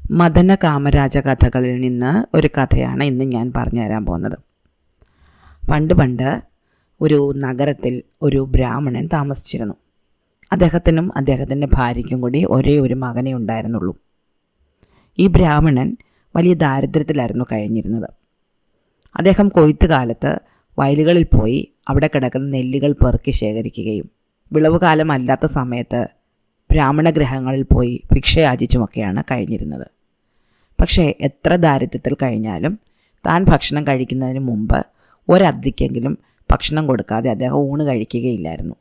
മദന കാമരാജ കഥകളിൽ നിന്ന് ഒരു കഥയാണ് ഇന്ന് ഞാൻ പറഞ്ഞു തരാൻ പോകുന്നത്. പണ്ട് ഒരു നഗരത്തിൽ ഒരു ബ്രാഹ്മണൻ താമസിച്ചിരുന്നു. അദ്ദേഹത്തിനും അദ്ദേഹത്തിൻ്റെ ഭാര്യയ്ക്കും കൂടി ഒരേ ഒരു മകനേ ഉണ്ടായിരുന്നുള്ളൂ. ഈ ബ്രാഹ്മണൻ വലിയ ദാരിദ്ര്യത്തിലായിരുന്നു കഴിഞ്ഞിരുന്നത്. അദ്ദേഹം കൊയ്ത്ത് കാലത്ത് വയലുകളിൽ പോയി അവിടെ കിടക്കുന്ന നെല്ലുകൾ പെറുക്കി ശേഖരിക്കുകയും വിളവ് കാലമല്ലാത്ത സമയത്ത് ബ്രാഹ്മണ ഗൃഹങ്ങളിൽ പോയി ഭിക്ഷയാചിച്ചുമൊക്കെയാണ് കഴിഞ്ഞിരുന്നത്. പക്ഷേ എത്ര ദാരിദ്ര്യത്തിൽ കഴിഞ്ഞാലും താൻ ഭക്ഷണം കഴിക്കുന്നതിന് മുമ്പ് ഒരദ്ദിക്കെങ്കിലും ഭക്ഷണം കൊടുക്കാതെ അദ്ദേഹം ഊണ് കഴിക്കുകയില്ലായിരുന്നു.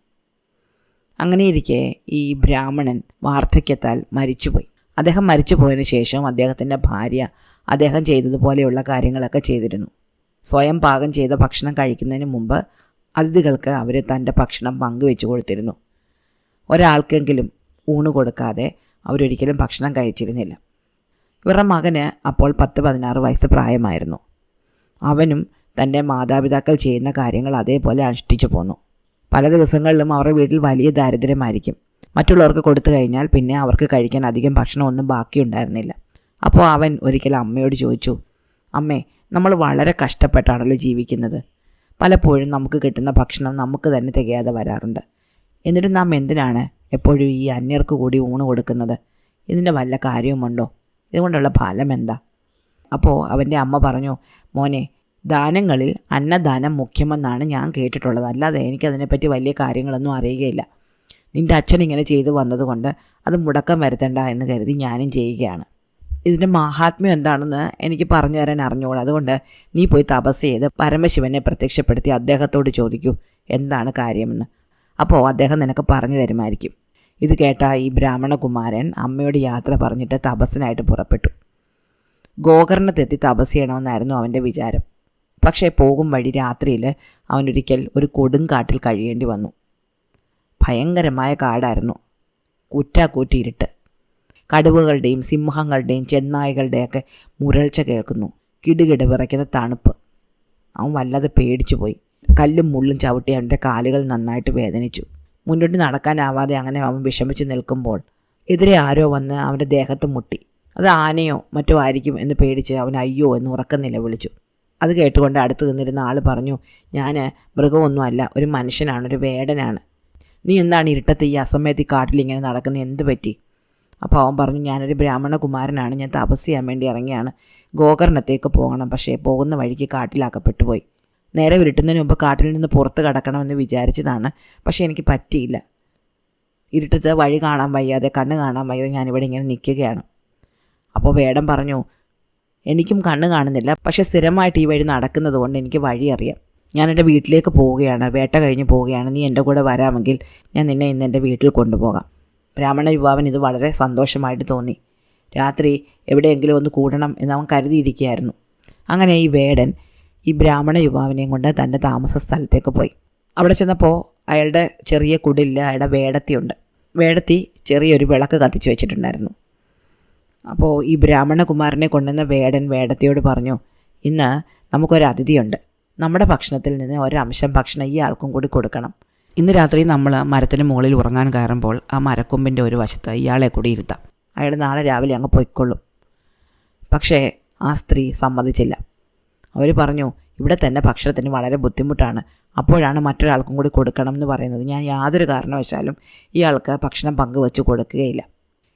അങ്ങനെയിരിക്കെ ഈ ബ്രാഹ്മണൻ വാർദ്ധക്യത്താൽ മരിച്ചുപോയി. അദ്ദേഹം മരിച്ചുപോയതിനു ശേഷം അദ്ദേഹത്തിൻ്റെ ഭാര്യ അദ്ദേഹം ചെയ്തതുപോലെയുള്ള കാര്യങ്ങളൊക്കെ ചെയ്തിരുന്നു. സ്വയം പാകം ചെയ്ത ഭക്ഷണം കഴിക്കുന്നതിന് മുമ്പ് അതിഥികൾക്ക് അവർ തൻ്റെ ഭക്ഷണം പങ്കുവെച്ചു കൊടുത്തിരുന്നു. ഒരാൾക്കെങ്കിലും ഊണ് കൊടുക്കാതെ അവരൊരിക്കലും ഭക്ഷണം കഴിച്ചിരുന്നില്ല. ഇവരുടെ മകന് അപ്പോൾ 10-16 വയസ്സ് പ്രായമായിരുന്നു. അവനും തൻ്റെ മാതാപിതാക്കൾ ചെയ്യുന്ന കാര്യങ്ങൾ അതേപോലെ അനുഷ്ഠിച്ചു പോന്നു. പല ദിവസങ്ങളിലും അവരുടെ വീട്ടിൽ വലിയ ദാരിദ്ര്യമായിരിക്കും. മറ്റുള്ളവർക്ക് കൊടുത്തു കഴിഞ്ഞാൽ പിന്നെ അവർക്ക് കഴിക്കാൻ അധികം ഭക്ഷണമൊന്നും ബാക്കിയുണ്ടായിരുന്നില്ല. അപ്പോൾ അവൻ ഒരിക്കൽ അമ്മയോട് ചോദിച്ചു, അമ്മേ, നമ്മൾ വളരെ കഷ്ടപ്പെട്ടാണല്ലോ ജീവിക്കുന്നത്. പലപ്പോഴും നമുക്ക് കിട്ടുന്ന ഭക്ഷണം നമുക്ക് തന്നെ തികയാതെ വരാറുണ്ട്. എന്നിട്ട് നാം എന്തിനാണ് എപ്പോഴും ഈ അന്യർക്ക് കൂടി ഊണ് കൊടുക്കുന്നത്? ഇതിൻ്റെ വല്ല കാര്യവുമുണ്ടോ? ഇതുകൊണ്ടുള്ള ഫലം എന്താ? അപ്പോൾ അവൻ്റെ അമ്മ പറഞ്ഞു, മോനെ, ദാനങ്ങളിൽ അന്നദാനം മുഖ്യമെന്നാണ് ഞാൻ കേട്ടിട്ടുള്ളത്. അല്ലാതെ എനിക്കതിനെപ്പറ്റി വലിയ കാര്യങ്ങളൊന്നും അറിയുകയില്ല. നിൻ്റെ അച്ഛൻ ഇങ്ങനെ ചെയ്തു വന്നതുകൊണ്ട് അത് മുടക്കം വരുത്തണ്ട എന്ന് കരുതി ഞാനും ചെയ്യുകയാണ്. ഇതിൻ്റെ മാഹാത്മ്യം എന്താണെന്ന് എനിക്ക് പറഞ്ഞു തരാൻ അറിഞ്ഞുകൂടാ. അതുകൊണ്ട് നീ പോയി തപസ് ചെയ്ത് പരമശിവനെ പ്രത്യക്ഷപ്പെടുത്തി അദ്ദേഹത്തോട് ചോദിക്കൂ എന്താണ് കാര്യമെന്ന്. അപ്പോൾ അദ്ദേഹം നിനക്ക് പറഞ്ഞു തരുമായിരിക്കും. ഇത് കേട്ട ഈ ബ്രാഹ്മണകുമാരൻ അമ്മയോട് യാത്ര പറഞ്ഞിട്ട് തപസ്സിനായിട്ട് പുറപ്പെട്ടു. ഗോകർണത്തെത്തി തപസ് ചെയ്യണമെന്നായിരുന്നു അവൻ്റെ വിചാരം. പക്ഷേ പോകും വഴി രാത്രിയിൽ അവനൊരിക്കൽ ഒരു കൊടുങ്കാട്ടിൽ കഴിയേണ്ടി വന്നു. ഭയങ്കരമായ കാടായിരുന്നു. കൂറ്റാക്കൂറ്റിയിരുട്ട്. കടുവകളുടെയും സിംഹങ്ങളുടെയും ചെന്നായ്കളുടെയൊക്കെ മുരൾച്ച കേൾക്കുന്നു. കിടുകിട വിറയ്ക്കുന്ന തണുപ്പ്. അവൻ വല്ലാതെ പേടിച്ചു പോയി. കല്ലും മുള്ളും ചവിട്ടി അവൻ്റെ കാലുകൾ നന്നായിട്ട് വേദനിച്ചു. മുന്നോട്ട് നടക്കാനാവാതെ അങ്ങനെ അവൻ വിഷമിച്ച് നിൽക്കുമ്പോൾ എതിരെ ആരോ വന്ന് അവൻ്റെ ദേഹത്ത് മുട്ടി. അത് ആനയോ മറ്റോ ആയിരിക്കും എന്ന് പേടിച്ച് അവൻ അയ്യോ എന്ന് ഉറക്കം നിലവിളിച്ചു. അത് കേട്ടുകൊണ്ട് അടുത്ത് നിന്നിരുന്ന ആൾ പറഞ്ഞു, ഞാൻ മൃഗമൊന്നുമല്ല, ഒരു മനുഷ്യനാണ്, ഒരു വേടനാണ്. നീ എന്താണ് ഇരുട്ടത്ത് ഈ അസമയത്ത് ഈ കാട്ടിൽ ഇങ്ങനെ നടക്കുന്നത്? എന്ത് പറ്റി? അപ്പോൾ അവൻ പറഞ്ഞു, ഞാനൊരു ബ്രാഹ്മണ കുമാരനാണ്. ഞാൻ തപസ് ചെയ്യാൻ വേണ്ടി ഇറങ്ങിയാണ്. ഗോകർണത്തേക്ക് പോകണം. പക്ഷേ പോകുന്ന വഴിക്ക് കാട്ടിലാക്കപ്പെട്ടു പോയി. നേരെ വിരുട്ടുന്നതിന് മുമ്പ് കാട്ടിൽ നിന്ന് പുറത്ത് കടക്കണമെന്ന് വിചാരിച്ചതാണ്. പക്ഷേ എനിക്ക് പറ്റിയില്ല. ഇരുട്ടത്ത് വഴി കാണാൻ വയ്യാതെ, കണ്ണ് കാണാൻ വയ്യാതെ ഞാനിവിടെ ഇങ്ങനെ നിൽക്കുകയാണ്. അപ്പോൾ വേടൻ പറഞ്ഞു, എനിക്കും കണ്ണ് കാണുന്നില്ല, പക്ഷേ സ്ഥിരമായിട്ട് ഈ വഴി നടക്കുന്നത് കൊണ്ട് എനിക്ക് വഴി അറിയാം. ഞാൻ എൻ്റെ വീട്ടിലേക്ക് പോവുകയാണ്, വേട്ട കഴിഞ്ഞ് പോവുകയാണ്. നീ എൻ്റെ കൂടെ വരാമെങ്കിൽ ഞാൻ നിന്നെ ഇന്ന് എൻ്റെ വീട്ടിൽ കൊണ്ടുപോകാം. ബ്രാഹ്മണ യുവാവൻ ഇത് വളരെ സന്തോഷമായിട്ട് തോന്നി. രാത്രി എവിടെയെങ്കിലും ഒന്ന് കൂടണം എന്ന് അവൻ കരുതിയിരിക്കുകയായിരുന്നു. അങ്ങനെ ഈ വേടൻ ഈ ബ്രാഹ്മണ യുവാവിനെയും കൊണ്ട് തൻ്റെ താമസ സ്ഥലത്തേക്ക് പോയി. അവിടെ ചെന്നപ്പോൾ അയാളുടെ ചെറിയ കുടിലിൽ അയാളുടെ വേടത്തിയുണ്ട്. വേടത്തി ചെറിയൊരു വിളക്ക് കത്തിച്ച് വെച്ചിട്ടുണ്ടായിരുന്നു. അപ്പോൾ ഈ ബ്രാഹ്മണകുമാരനെ കൊണ്ടുവന്ന വേടൻ വേടത്തിയോട് പറഞ്ഞു, ഇന്ന് നമുക്കൊരു അതിഥിയുണ്ട്. നമ്മുടെ ഭക്ഷണത്തിൽ നിന്ന് ഒരംശം ഭക്ഷണം ഈ ആൾക്കും കൂടി കൊടുക്കണം. ഇന്ന് രാത്രി നമ്മൾ മരത്തിന് മുകളിൽ ഉറങ്ങാൻ കയറുമ്പോൾ ആ മരക്കൊമ്പിൻ്റെ ഒരു വശത്ത് ഇയാളെ കൂടി ഇരുത്താം. അയാൾ നാളെ രാവിലെ അങ്ങ് പൊയ്ക്കൊള്ളും. പക്ഷേ ആ സ്ത്രീ സമ്മതിച്ചില്ല. അവർ പറഞ്ഞു, ഇവിടെ തന്നെ ഭക്ഷണത്തിന് വളരെ ബുദ്ധിമുട്ടാണ്. അപ്പോഴാണ് മറ്റൊരാൾക്കും കൂടി കൊടുക്കണം എന്ന് പറയുന്നത്. ഞാൻ യാതൊരു കാരണവശാലും ഇയാൾക്ക് ഭക്ഷണം പങ്കുവെച്ച് കൊടുക്കുകയില്ല.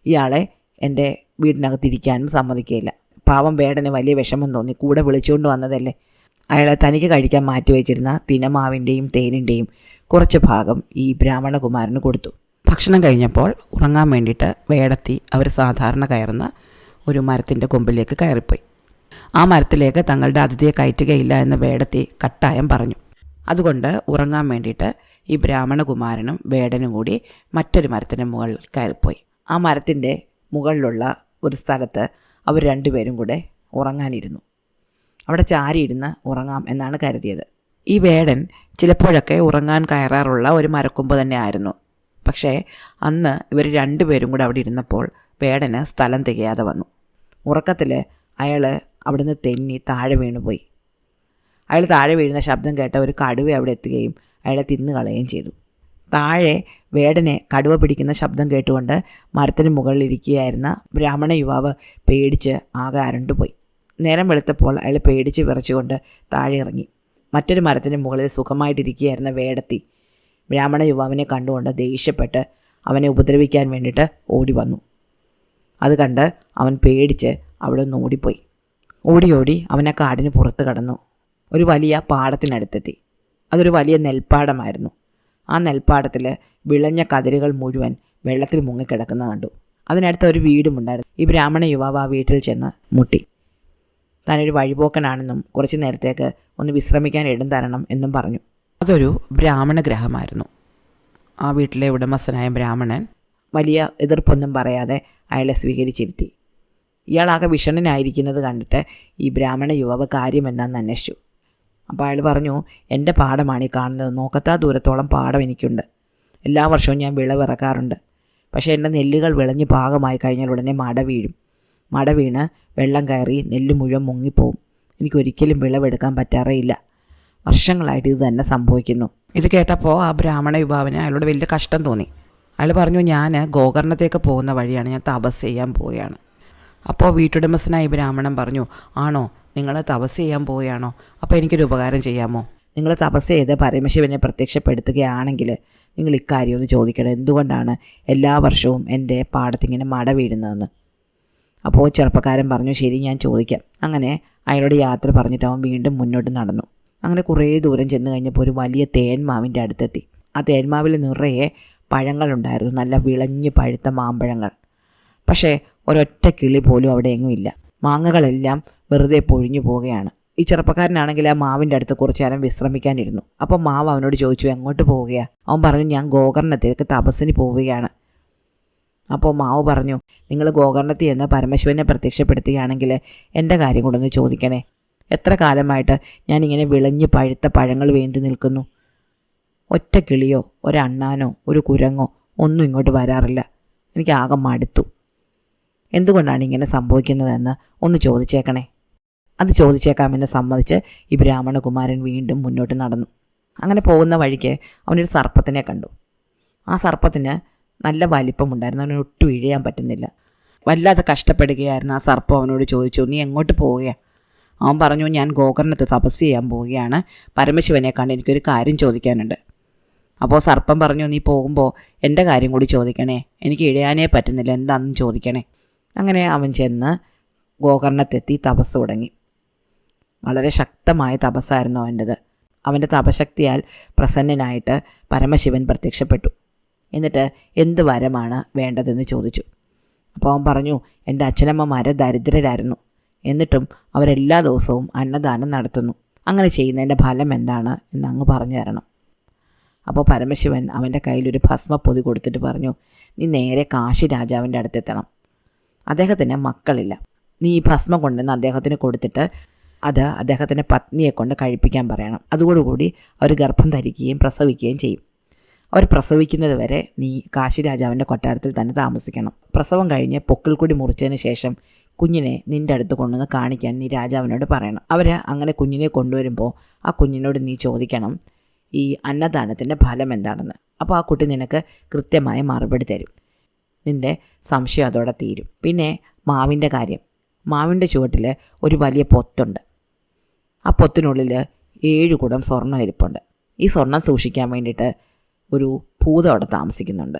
ഇയാളെ എൻ്റെ വീടിനകത്തിരിക്കാനും സമ്മതിക്കുകയില്ല. പാവം വേടന് വലിയ വിഷമം തോന്നി. കൂടെ വിളിച്ചുകൊണ്ട് വന്നതല്ലേ. അയാളെ തനിക്ക് കഴിക്കാൻ മാറ്റിവെച്ചിരുന്ന തിനമാവിൻ്റെയും തേനിൻ്റെയും കുറച്ച് ഭാഗം ഈ ബ്രാഹ്മണകുമാരന് കൊടുത്തു. ഭക്ഷണം കഴിഞ്ഞപ്പോൾ ഉറങ്ങാൻ വേണ്ടിയിട്ട് വേടത്തി അവർ സാധാരണ കയറുന്ന ഒരു മരത്തിൻ്റെ കൊമ്പിലേക്ക് കയറിപ്പോയി. ആ മരത്തിലേക്ക് തങ്ങളുടെ അതിഥിയെ കയറ്റുകയില്ല എന്ന് വേടത്തി കട്ടായം പറഞ്ഞു. അതുകൊണ്ട് ഉറങ്ങാൻ വേണ്ടിയിട്ട് ഈ ബ്രാഹ്മണകുമാരനും വേടനും കൂടി മറ്റൊരു മരത്തിൻ്റെ മുകളിൽ കയറിപ്പോയി. ആ മരത്തിൻ്റെ മുകളിലുള്ള ഒരു സ്ഥലത്ത് അവർ രണ്ടുപേരും കൂടെ ഉറങ്ങാനിരുന്നു. അവിടെ ചാരിയിരുന്ന് ഉറങ്ങാം എന്നാണ് കരുതിയത്. ഈ വേടൻ ചിലപ്പോഴൊക്കെ ഉറങ്ങാൻ കയറാറുള്ള ഒരു മരക്കൊമ്പ് തന്നെ ആയിരുന്നു. പക്ഷേ അന്ന് ഇവർ രണ്ടുപേരും കൂടെ അവിടെ ഇരുന്നപ്പോൾ വേടന് സ്ഥലം തികയാതെ വന്നു. ഉറക്കത്തിൽ അയാൾ അവിടുന്ന് തെന്നി താഴെ വീണുപോയി. അയാൾ താഴെ വീഴുന്ന ശബ്ദം കേട്ട ഒരു കടുവ അവിടെ എത്തുകയും അയാളെ തിന്നു കളയുകയും ചെയ്തു. താഴെ വേടനെ കടുവ പിടിക്കുന്ന ശബ്ദം കേട്ടുകൊണ്ട് മരത്തിന് മുകളിലിരിക്കുകയായിരുന്ന ബ്രാഹ്മണ യുവാവ് പേടിച്ച് ആകെ അരണ്ടുപോയി. നേരം വെളുത്തപ്പോൾ അയാൾ പേടിച്ച് വിറച്ചുകൊണ്ട് താഴെ ഇറങ്ങി. മറ്റൊരു മരത്തിന് മുകളിൽ സുഖമായിട്ടിരിക്കുകയായിരുന്ന വേടത്തി ബ്രാഹ്മണ യുവാവിനെ കണ്ടുകൊണ്ട് ദേഷ്യപ്പെട്ട് അവനെ ഉപദ്രവിക്കാൻ വേണ്ടിയിട്ട് ഓടി വന്നു. അത് കണ്ട് അവൻ പേടിച്ച് അവിടെ നിന്ന് ഓടിപ്പോയി. ഓടി അവൻ ആ കാടിന് പുറത്ത് കടന്നു. ഒരു വലിയ പാടത്തിനടുത്തെത്തി. അതൊരു വലിയ നെൽപ്പാടമായിരുന്നു. ആ നെൽപ്പാടത്തിൽ വിളഞ്ഞ കതിരുകൾ മുഴുവൻ വെള്ളത്തിൽ മുങ്ങിക്കിടക്കുന്ന കണ്ടു. അതിനടുത്ത് ഒരു വീടുമുണ്ടായിരുന്നു. ഈ ബ്രാഹ്മണ യുവാവ് ആ വീട്ടിൽ ചെന്ന് മുട്ടി. താനൊരു വഴിപോക്കനാണെന്നും കുറച്ച് നേരത്തേക്ക് ഒന്ന് വിശ്രമിക്കാൻ ഇടം തരണം എന്നും പറഞ്ഞു. അതൊരു ബ്രാഹ്മണ ഗ്രഹമായിരുന്നു. ആ വീട്ടിലെ ഉടമസ്ഥനായ ബ്രാഹ്മണൻ വലിയ എതിർപ്പൊന്നും പറയാതെ അയാളെ സ്വീകരിച്ചിരുത്തി. ഇയാളാകെ വിഷണ്ണനായിരിക്കുന്നത് കണ്ടിട്ട് ഈ ബ്രാഹ്മണ യുവാവ് കാര്യം എന്താണെന്ന് അന്വേഷിച്ചു. അപ്പോൾ അയാൾ പറഞ്ഞു, എൻ്റെ പാടമാണ് ഈ കാണുന്നത്. നോക്കത്താ ദൂരത്തോളം പാടം എനിക്കുണ്ട്. എല്ലാ വർഷവും ഞാൻ വിളവിറക്കാറുണ്ട്. പക്ഷേ എൻ്റെ നെല്ലുകൾ വിളഞ്ഞ് പാകമായി കഴിഞ്ഞാൽ ഉടനെ മട വീഴും. മട വീണ് വെള്ളം കയറി നെല്ല് മുഴുവൻ മുങ്ങിപ്പോവും. എനിക്കൊരിക്കലും വിളവെടുക്കാൻ പറ്റാറേയില്ല. വർഷങ്ങളായിട്ട് ഇത് തന്നെ സംഭവിക്കുന്നു. ഇത് കേട്ടപ്പോൾ ആ ബ്രാഹ്മണ യുവാവിന് അയാളോട് വലിയ കഷ്ടം തോന്നി. അയാൾ പറഞ്ഞു, ഞാൻ ഗോകർണത്തേക്ക് പോകുന്ന വഴിയാണ്, ഞാൻ തപസ് ചെയ്യാൻ പോവുകയാണ്. അപ്പോൾ വീട്ടുടമസ്ഥനായ ബ്രാഹ്മണൻ പറഞ്ഞു, ആണോ, നിങ്ങൾ തപസ് ചെയ്യാൻ പോവുകയാണോ? അപ്പോൾ എനിക്കൊരു ഉപകാരം ചെയ്യാമോ? നിങ്ങൾ തപസ് ചെയ്ത് പരമശിവനെ പ്രത്യക്ഷപ്പെടുത്തുകയാണെങ്കിൽ നിങ്ങൾ ഇക്കാര്യം ഒന്ന് ചോദിക്കണം, എന്തുകൊണ്ടാണ് എല്ലാ വർഷവും എൻ്റെ പാടത്തിങ്ങനെ മട വീഴുന്നതെന്ന്. അപ്പോൾ ചെറുപ്പക്കാരൻ പറഞ്ഞു, ശരി, ഞാൻ ചോദിക്കാം. അങ്ങനെ അയാളോട് യാത്ര പറഞ്ഞിട്ട് അവൻ വീണ്ടും മുന്നോട്ട് നടന്നു. അങ്ങനെ കുറേ ദൂരം ചെന്ന് കഴിഞ്ഞപ്പോൾ ഒരു വലിയ തേന്മാവിൻ്റെ അടുത്തെത്തി. ആ തേന്മാവിൽ നിറയെ പഴങ്ങളുണ്ടായിരുന്നു, നല്ല വിളഞ്ഞ് പഴുത്ത മാമ്പഴങ്ങൾ. പക്ഷേ ഒരൊറ്റ കിളി പോലും അവിടെ എങ്ങുമില്ല. മാങ്ങകളെല്ലാം വെറുതെ പൊഴിഞ്ഞു പോവുകയാണ്. ഈ ചെറുപ്പക്കാരനാണെങ്കിൽ ആ മാവിൻ്റെ അടുത്ത് കുറച്ചു നേരം വിശ്രമിക്കാനിരുന്നു. അപ്പോൾ മാവ് അവനോട് ചോദിച്ചു, എങ്ങോട്ട് പോവുകയാണ്? അവൻ പറഞ്ഞു, ഞാൻ ഗോകർണത്തേക്ക് തപസ്സിന് പോവുകയാണ്. അപ്പോൾ മാവ് പറഞ്ഞു, നിങ്ങൾ ഗോകർണത്തിൽ എന്ന് പരമശിവനെ പ്രത്യക്ഷപ്പെടുത്തുകയാണെങ്കിൽ എൻ്റെ കാര്യം കൊണ്ടൊന്ന് ചോദിക്കണേ. എത്ര കാലമായിട്ട് ഞാനിങ്ങനെ വിളഞ്ഞ് പഴുത്ത പഴങ്ങൾ വേണ്ടി നിൽക്കുന്നു. ഒറ്റ കിളിയോ ഒരണ്ണാനോ ഒരു കുരങ്ങോ ഒന്നും ഇങ്ങോട്ട് വരാറില്ല. എനിക്ക് ആകെ മടുത്തു. എന്തുകൊണ്ടാണ് ഇങ്ങനെ സംഭവിക്കുന്നതെന്ന് ഒന്ന് ചോദിച്ചേക്കണേ. അത് ചോദിച്ചേക്കാമെന്ന് സമ്മതിച്ച് ഈ ബ്രാഹ്മണകുമാരൻ വീണ്ടും മുന്നോട്ട് നടന്നു. അങ്ങനെ പോകുന്ന വഴിക്ക് അവനൊരു സർപ്പത്തിനെ കണ്ടു. ആ സർപ്പത്തിന് നല്ല വലിപ്പമുണ്ടായിരുന്നു. അവന് ഒട്ടും ഇഴയാൻ പറ്റുന്നില്ല. വല്ലാതെ കഷ്ടപ്പെടുകയായിരുന്നു. ആ സർപ്പം അവനോട് ചോദിച്ചു, നീ എങ്ങോട്ട് പോവുകയാണ്? അവൻ പറഞ്ഞു, ഞാൻ ഗോകർണത്ത് തപസ് ചെയ്യാൻ പോവുകയാണ്. പരമശിവനെ കണ്ട് എനിക്കൊരു കാര്യം ചോദിക്കാനുണ്ട്. അപ്പോൾ സർപ്പം പറഞ്ഞു, നീ പോകുമ്പോൾ എൻ്റെ കാര്യം കൂടി ചോദിക്കണേ, എനിക്ക് ഇഴയാനേ പറ്റുന്നില്ല, എന്താണെന്ന് ചോദിക്കണേ. അങ്ങനെ അവൻ ചെന്ന് ഗോകർണത്തെത്തി തപസ് തുടങ്ങി. വളരെ ശക്തമായ തപസ്സായിരുന്നു അവൻ്റെത്. അവൻ്റെ തപശക്തിയാൽ പ്രസന്നനായിട്ട് പരമശിവൻ പ്രത്യക്ഷപ്പെട്ടു. എന്നിട്ട് എന്ത് വരമാണ് വേണ്ടതെന്ന് ചോദിച്ചു. അപ്പോൾ അവൻ പറഞ്ഞു, എൻ്റെ അച്ഛനമ്മമാർ ദരിദ്രരായിരുന്നു, എന്നിട്ടും അവരെല്ലാ ദിവസവും അന്നദാനം നടത്തുന്നു. അങ്ങനെ ചെയ്യുന്നതിൻ്റെ ഫലം എന്താണ് എന്ന് അങ്ങ് പറഞ്ഞു തരണം. അപ്പോൾ പരമശിവൻ അവൻ്റെ കയ്യിലൊരു ഭസ്മപ്പൊതി കൊടുത്തിട്ട് പറഞ്ഞു, നീ നേരെ കാശി രാജാവിൻ്റെ അടുത്തെത്തണം. അദ്ദേഹത്തിന് മക്കളില്ല. നീ ഈ ഭസ്മം കൊണ്ടുവന്ന് അദ്ദേഹത്തിന് കൊടുത്തിട്ട് അത് അദ്ദേഹത്തിൻ്റെ പത്നിയെ കൊണ്ട് കഴിപ്പിക്കാൻ പറയണം. അതോടുകൂടി അവർ ഗർഭം ധരിക്കുകയും പ്രസവിക്കുകയും ചെയ്യും. അവർ പ്രസവിക്കുന്നത് വരെ നീ കാശി രാജാവിൻ്റെ കൊട്ടാരത്തിൽ തന്നെ താമസിക്കണം. പ്രസവം കഴിഞ്ഞ് പൊക്കിൽ കൂടി മുറിച്ചതിന് ശേഷം കുഞ്ഞിനെ നിൻ്റെ അടുത്ത് കൊണ്ടുവന്ന് കാണിക്കാൻ നീ രാജാവിനോട് പറയണം. അവർ അങ്ങനെ കുഞ്ഞിനെ കൊണ്ടുവരുമ്പോൾ ആ കുഞ്ഞിനോട് നീ ചോദിക്കണം, ഈ അന്നദാനത്തിൻ്റെ ഫലം എന്താണെന്ന്. അപ്പോൾ ആ കുട്ടി നിനക്ക് കൃത്യമായ മറുപടി തരും. നിൻ്റെ സംശയം അതോടെ തീരും. പിന്നെ മാവിൻ്റെ കാര്യം. മാവിൻ്റെ ചുവട്ടിൽ ഒരു വലിയ പൊത്തുണ്ട്. ആ പൊത്തിനുള്ളിൽ 7 കുടം സ്വർണ്ണം ഇരിപ്പുണ്ട്. ഈ സ്വർണം സൂക്ഷിക്കാൻ വേണ്ടിയിട്ട് ഒരു ഭൂതം അവിടെ താമസിക്കുന്നുണ്ട്.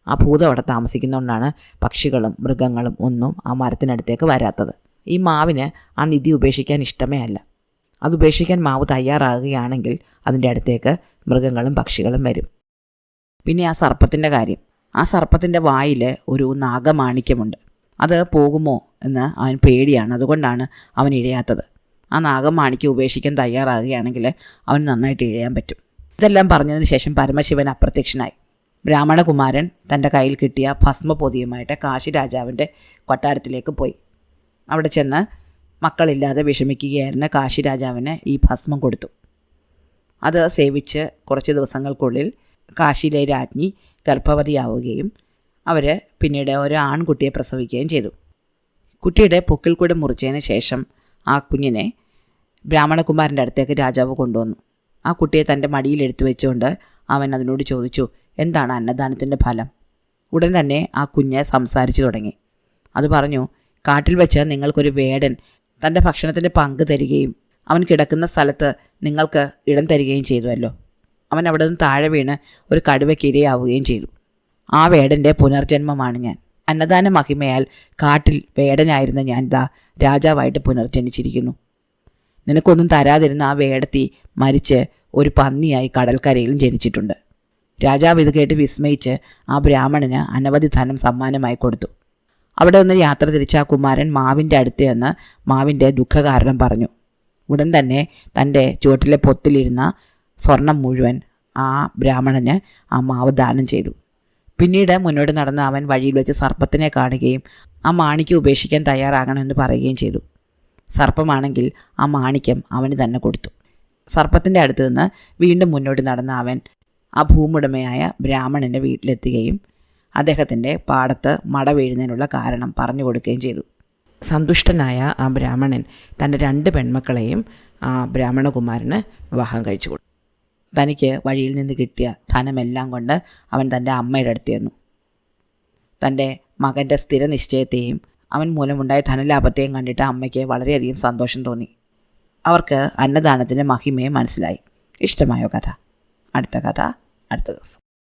ആ ഭൂതം അവിടെ താമസിക്കുന്നതുകൊണ്ടാണ് പക്ഷികളും മൃഗങ്ങളും ഒന്നും ആ മരത്തിനടുത്തേക്ക് വരാത്തത്. ഈ മാവിന് ആ നിധി ഉപേക്ഷിക്കാൻ ഇഷ്ടമേ അല്ല. അത് ഉപേക്ഷിക്കാൻ മാവ് തയ്യാറാകുകയാണെങ്കിൽ അതിൻ്റെ അടുത്തേക്ക് മൃഗങ്ങളും പക്ഷികളും വരും. പിന്നെ ആ സർപ്പത്തിൻ്റെ കാര്യം. ആ സർപ്പത്തിൻ്റെ വായിൽ ഒരു നാഗമാണിക്യമുണ്ട്. അത് പോകുമോ എന്ന് അവൻ പേടിയാണ്. അതുകൊണ്ടാണ് അവൻ ഇഴയാത്തത്. ആ നാഗമാണിക്യം ഉപേക്ഷിക്കാൻ തയ്യാറാകുകയാണെങ്കിൽ അവൻ നന്നായിട്ട് ഇഴയാൻ പറ്റും. ഇതെല്ലാം പറഞ്ഞതിന് ശേഷം പരമശിവൻ അപ്രത്യക്ഷനായി. ബ്രാഹ്മണകുമാരൻ തൻ്റെ കയ്യിൽ കിട്ടിയ ഭസ്മപ്പൊതിയുമായിട്ട് കാശി രാജാവിൻ്റെ കൊട്ടാരത്തിലേക്ക് പോയി. അവിടെ ചെന്ന് മക്കളില്ലാതെ വിഷമിക്കുകയായിരുന്ന കാശി രാജാവിന് ഈ ഭസ്മം കൊടുത്തു. അത് സേവിച്ച് കുറച്ച് ദിവസങ്ങൾക്കുള്ളിൽ കാശിയിലെ രാജ്ഞി ഗർഭവതിയാവുകയും അവർ പിന്നീട് ഒരു ആൺകുട്ടിയെ പ്രസവിക്കുകയും ചെയ്തു. കുട്ടിയുടെ പൊക്കിൽ കൂടെ മുറിച്ചതിന് ശേഷം ആ കുഞ്ഞിനെ ബ്രാഹ്മണകുമാരൻ്റെ അടുത്തേക്ക് രാജാവ് കൊണ്ടുവന്നു. ആ കുട്ടിയെ തൻ്റെ മടിയിൽ എടുത്തു വെച്ചുകൊണ്ട് അവൻ അതിനോട് ചോദിച്ചു, എന്താണ് അന്നദാനത്തിൻ്റെ ഫലം? ഉടൻ തന്നെ ആ കുഞ്ഞ് സംസാരിച്ചു തുടങ്ങി. അത് പറഞ്ഞു, കാട്ടിൽ വെച്ച് നിങ്ങൾക്കൊരു വേടൻ തൻ്റെ ഭക്ഷണത്തിൻ്റെ പങ്ക് തരികയും അവൻ കിടക്കുന്ന സ്ഥലത്ത് നിങ്ങൾക്ക് ഇടം തരികയും ചെയ്തുവല്ലോ. അവൻ അവിടെ നിന്ന് താഴെ വീണ് ഒരു കടുവയ്ക്ക് ഇരയാവുകയും ചെയ്തു. ആ വേടൻ്റെ പുനർജന്മമാണ് ഞാൻ. അന്നദാന മഹിമയാൽ കാട്ടിൽ വേടനായിരുന്ന ഞാൻ രാജാവായിട്ട് പുനർജനിച്ചിരിക്കുന്നു. നിനക്കൊന്നും തരാതിരുന്ന ആ വേടത്തി മരിച്ച് ഒരു പന്നിയായി കടൽക്കരയിലും ജനിച്ചിട്ടുണ്ട്. രാജാവ് ഇത് കേട്ട് വിസ്മയിച്ച് ആ ബ്രാഹ്മണന് അനവധി ധനം സമ്മാനമായി കൊടുത്തു. അവിടെ നിന്ന് യാത്ര തിരിച്ച ആ കുമാരൻ മാവിൻ്റെ അടുത്ത് നിന്ന് മാവിൻ്റെ ദുഃഖകാരണം പറഞ്ഞു. ഉടൻ തന്നെ തൻ്റെ ചുവട്ടിലെ പൊത്തിലിരുന്ന സ്വർണം മുഴുവൻ ആ ബ്രാഹ്മണന് ആ മാവ് ദാനം ചെയ്തു. പിന്നീട് മുന്നോട്ട് നടന്ന അവൻ വഴിയിൽ വെച്ച് സർപ്പത്തിനെ കാണുകയും ആ മാണിക്യം ഉപേക്ഷിക്കാൻ തയ്യാറാകണമെന്ന് പറയുകയും ചെയ്തു. സർപ്പമാണെങ്കിൽ ആ മാണിക്യം അവന് തന്നെ കൊടുത്തു. സർപ്പത്തിൻ്റെ അടുത്ത് നിന്ന് വീണ്ടും മുന്നോട്ട് നടന്ന അവൻ ആ ഭൂമുടമയായ ബ്രാഹ്മണൻ്റെ വീട്ടിലെത്തുകയും അദ്ദേഹത്തിൻ്റെ പാടത്ത് മട വീഴുന്നതിനുള്ള കാരണം പറഞ്ഞു കൊടുക്കുകയും ചെയ്തു. സന്തുഷ്ടനായ ആ ബ്രാഹ്മണൻ തൻ്റെ 2 പെൺമക്കളെയും ആ ബ്രാഹ്മണകുമാരന് വിവാഹം കഴിച്ചു കൊടുത്തു. തനിക്ക് വഴിയിൽ നിന്ന് കിട്ടിയ ധനമെല്ലാം കൊണ്ട് അവൻ തൻ്റെ അമ്മയുടെ അടുത്ത് ചെന്നു. തൻ്റെ മകൻ്റെ സ്ഥിരനിശ്ചയത്തെയും അവൻ മൂലമുണ്ടായ ധനലാഭത്തെയും കണ്ടിട്ട് അമ്മയ്ക്ക് വളരെയധികം സന്തോഷം തോന്നി. അവർക്ക് അന്നദാനത്തിൻ്റെ മഹിമയെ മനസ്സിലായി. ഇഷ്ടമായോ കഥ? അടുത്ത കഥ അടുത്ത ദിവസം.